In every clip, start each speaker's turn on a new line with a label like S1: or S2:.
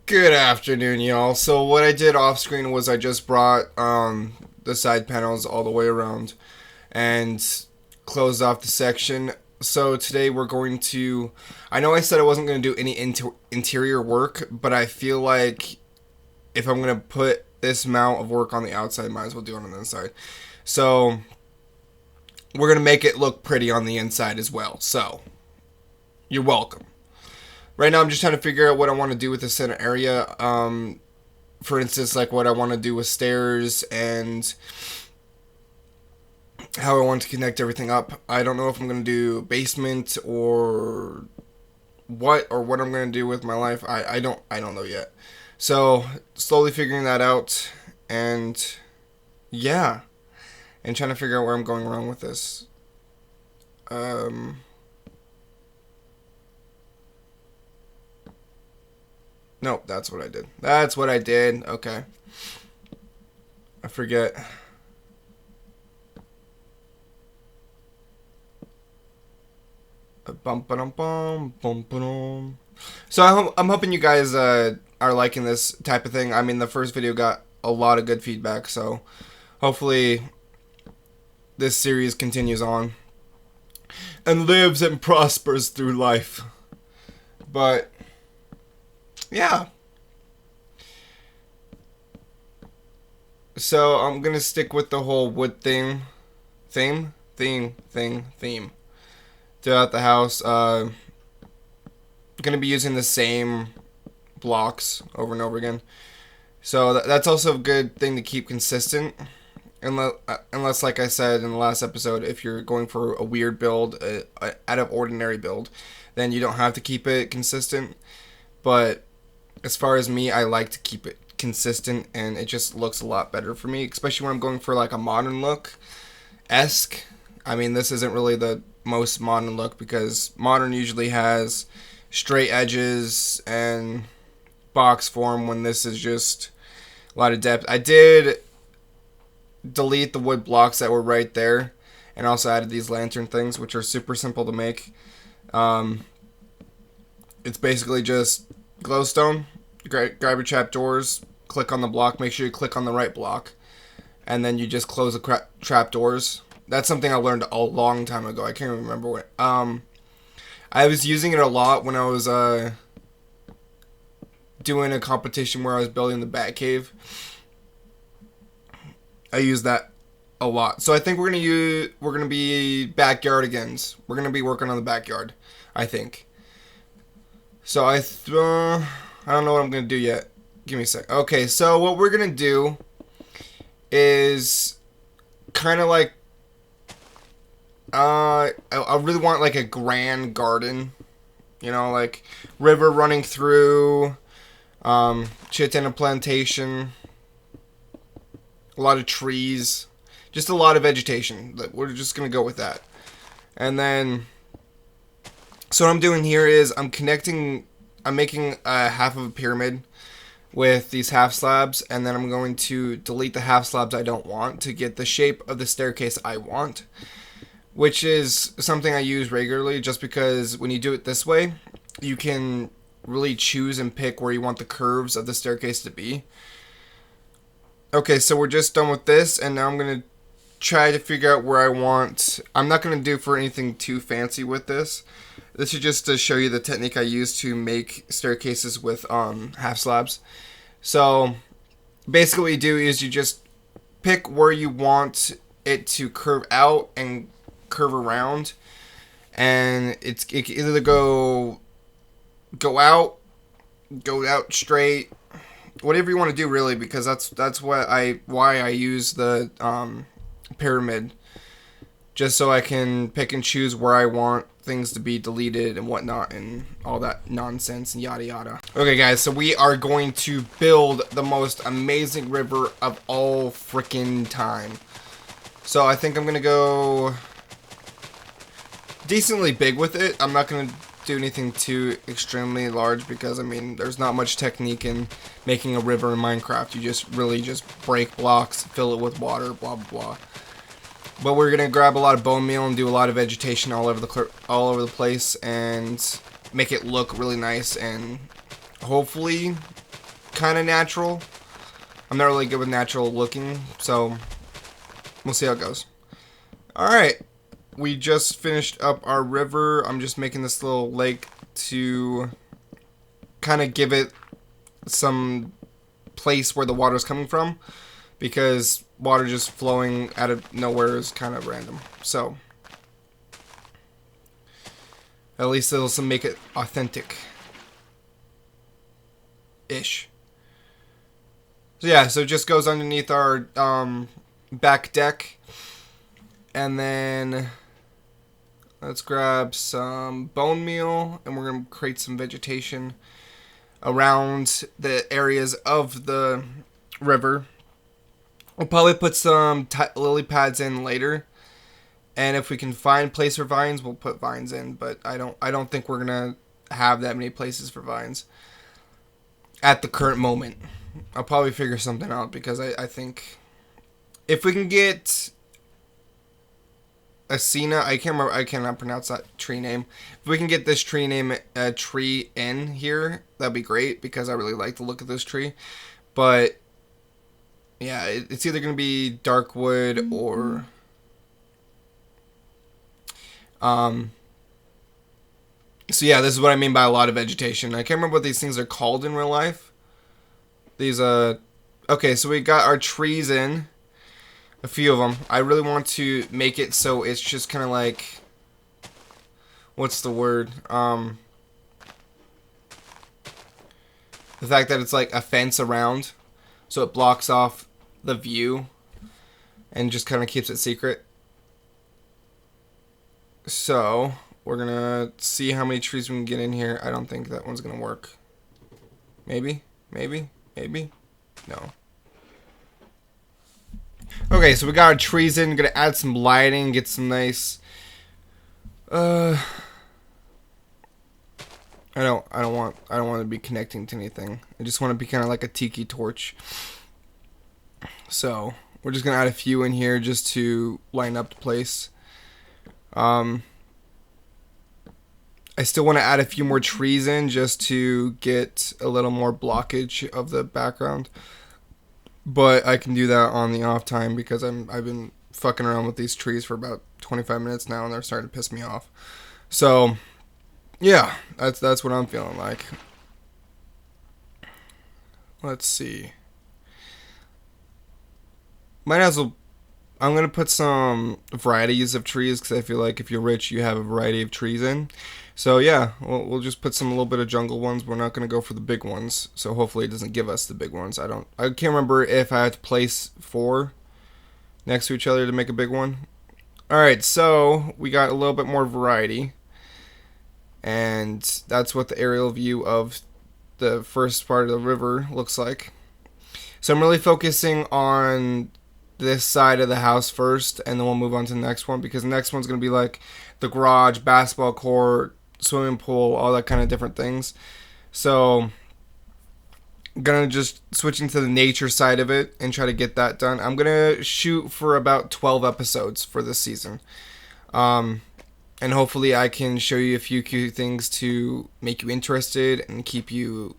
S1: Good afternoon, y'all. So what I did off screen was I just brought the side panels all the way around and closed off the section. So today we're going to, I know I said I wasn't going to do any interior work, but I feel like if I'm going to put this amount of work on the outside, might as well do it on the inside. So we're going to make it look pretty on the inside as well. So you're welcome. Right now I'm just trying to figure out what I want to do with the center area. For instance, like what I want to do with stairs and how I want to connect everything up. I don't know if I'm going to do basement or what I'm going to do with my life. I don't know yet. So slowly figuring that out, and yeah, and trying to figure out where I'm going wrong with this. Nope, that's what I did. That's what I did. Okay. I forget. Bum ba dum bum bum ba dum. So I'm hoping you guys are liking this type of thing. I mean, the first video got a lot of good feedback, so hopefully this series continues on and lives and prospers through life. But yeah. So I'm gonna stick with the whole wood theme throughout the house. Gonna be using the same blocks over and over again. So that's also a good thing to keep consistent. Unless, like I said in the last episode, if you're going for a weird build, out of ordinary build, then you don't have to keep it consistent. But as far as me, I like to keep it consistent, and it just looks a lot better for me, especially when I'm going for like a modern look-esque. I mean, this isn't really the most modern look because modern usually has straight edges and box form, when this is just a lot of depth. I did delete the wood blocks that were right there and also added these lantern things, which are super simple to make. It's basically just glowstone. Grab your trapdoors, click on the block, make sure you click on the right block, and then you just close the trapdoors. That's something I learned a long time ago. I can't remember what. I was using it a lot when I was doing a competition where I was building the Batcave. I used that a lot. So I think we're gonna be backyardigans. We're gonna be working on the backyard, I think. So I don't know what I'm going to do yet. Give me a sec. Okay, so what we're going to do is kind of like, I really want like a grand garden. You know, like river running through, chitin plantation, a lot of trees, just a lot of vegetation. We're just going to go with that. And then, so what I'm doing here is I'm making a half of a pyramid with these half slabs, and then I'm going to delete the half slabs I don't want to get the shape of the staircase I want, which is something I use regularly just because when you do it this way, you can really choose and pick where you want the curves of the staircase to be. Okay, so we're just done with this, and now I'm going to try to figure out where I want. I'm not going to do for anything too fancy with this. This is just to show you the technique I use to make staircases with half slabs. So basically what you do is you just pick where you want it to curve out and curve around, and it can either go out straight, whatever you want to do really, because that's why I use the pyramid, just so I can pick and choose where I want things to be deleted and whatnot and all that nonsense and yada yada. Okay guys, so we are going to build the most amazing river of all freaking time. So I think I'm gonna go decently big with it. I'm not gonna do anything too extremely large because I mean there's not much technique in making a river in Minecraft. You just really break blocks, fill it with water, blah blah blah. But we're gonna grab a lot of bone meal and do a lot of vegetation all over the place and make it look really nice, and hopefully kind of natural. I'm not really good with natural looking, so we'll see how it goes. Alright, we just finished up our river. I'm just making this little lake to kind of give it some place where the water is coming from, because water just flowing out of nowhere is kind of random. So at least it'll make it authentic ish. So yeah, so it just goes underneath our back deck, and then let's grab some bone meal, and we're gonna create some vegetation around the areas of the river. We'll probably put some lily pads in later, and if we can find place for vines, we'll put vines in. But I don't think we're gonna have that many places for vines at the current moment. I'll probably figure something out, because I think if we can get Acina, I cannot pronounce that tree name. If we can get this tree name tree in here, that'd be great, because I really like the look of this tree. But yeah, it's either gonna be dark wood or so yeah, this is what I mean by a lot of vegetation. I can't remember what these things are called in real life. These okay, so we got our trees in. A few of them. I really want to make it so it's just kind of like, what's the word? The fact that it's like a fence around, so it blocks off the view and just kind of keeps it secret. So we're gonna see how many trees we can get in here. I don't think that one's gonna work. Maybe, maybe, maybe. No. Okay, so we got our trees in. Gonna add some lighting, get some nice. I don't want to be connecting to anything. I just want to be kind of like a tiki torch. So we're just gonna add a few in here just to line up the place. I still want to add a few more trees in just to get a little more blockage of the background. But I can do that on the off time, because I've been fucking around with these trees for about 25 minutes now, and they're starting to piss me off. So yeah, that's what I'm feeling like. Let's see. Might as well. I'm gonna put some varieties of trees, because I feel like if you're rich, you have a variety of trees in. So yeah, we'll just put some little bit of jungle ones. We're not gonna go for the big ones, so hopefully it doesn't give us the big ones. I can't remember if I had to place 4 next to each other to make a big one. All right, so we got a little bit more variety, and that's what the aerial view of the first part of the river looks like. So I'm really focusing on this side of the house first, and then we'll move on to the next one, because the next one's gonna be like the garage, basketball court, swimming pool, all that kind of different things. So I'm gonna just switch into the nature side of it and try to get that done. I'm gonna shoot for about 12 episodes for this season, and hopefully I can show you a few cute things to make you interested and keep you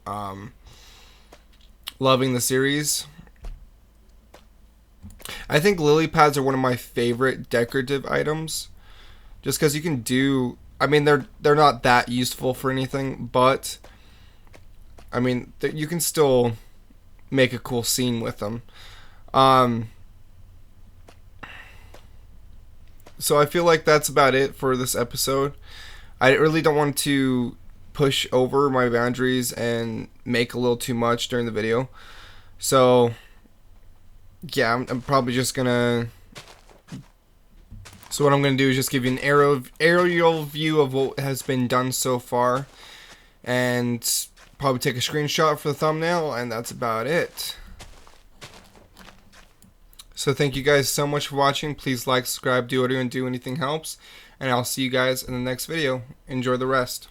S1: loving the series. I think lily pads are one of my favorite decorative items, just because you can do. I mean, they're not that useful for anything, but I mean, you can still make a cool scene with them. So I feel like that's about it for this episode. I really don't want to push over my boundaries and make a little too much during the video. So yeah, I'm probably just gonna. So what I'm gonna do is just give you an aerial view of what has been done so far, and probably take a screenshot for the thumbnail, and that's about it. So thank you guys so much for watching. Please like, subscribe, do anything helps, and I'll see you guys in the next video. Enjoy the rest.